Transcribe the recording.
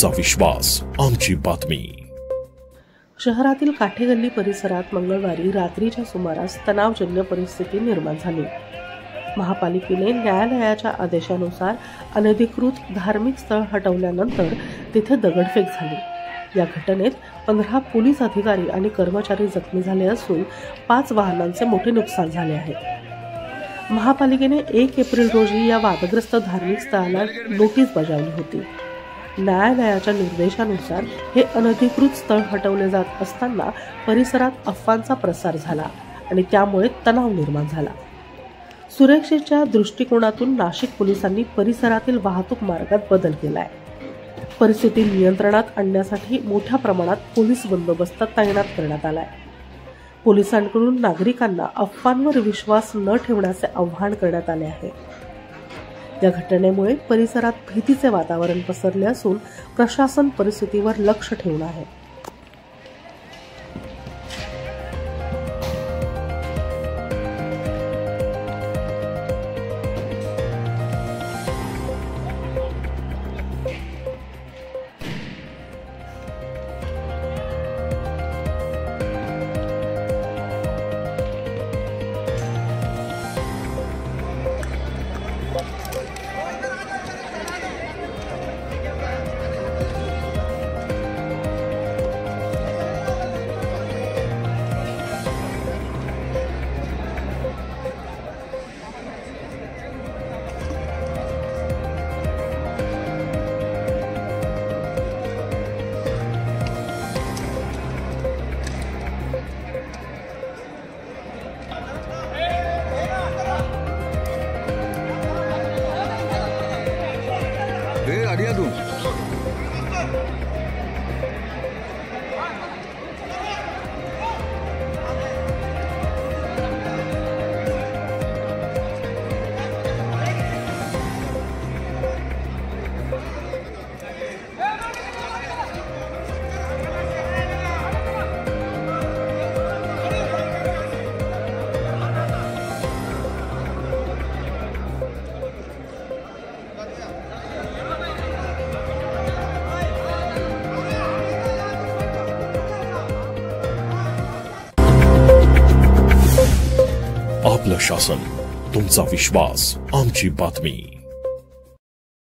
तुमचा विश्वास आमची बातमी। शहरातील काठेगल्ली परिसरात मंगळवारी रात्रीच्या सुमारास तणावजन्य परिस्थिती निर्माण झाली। महापालिकेने न्यायालयाच्या आदेशानुसार अनधिकृत धार्मिक स्थळ हटवल्यानंतर तिथे दगडफेक झाली। या घटनेत 15 पोलीस अधिकारी आणि कर्मचारी जखमी झाले असून 5 वाहनांचे मोठे नुकसान झाले आहे। महापालिकेने 1 एप्रिल रोजी या वादग्रस्त धार्मिक स्थळाला नोटीस बजावली होती। न्यायालयाच्या निर्देशानुसार हे अनधिकृत स्थळ हटवले जात असताना परिसरात अफवांचा प्रसार झाला आणि त्यामुळे तणाव निर्माण झाला। सुरक्षेच्या दृष्टिकोनातून नाशिक पोलिसांनी परिसरातील वाहतूक मार्गात बदल केलाय। परिस्थिती नियंत्रणात आणण्यासाठी मोठ्या प्रमाणात पोलीस बंदोबस्त तैनात करण्यात आलाय। पोलिसांकडून नागरिकांना अफवांवर विश्वास न ठेवण्याचे आवाहन करण्यात आले आहे। या घटनेमुळे परिसरात भीतीचे वातावरण पसरले असून प्रशासन परिस्थितीवर लक्ष ठेवून आहे। आपलं शासन, तुमचा विश्वास आमची बातमी।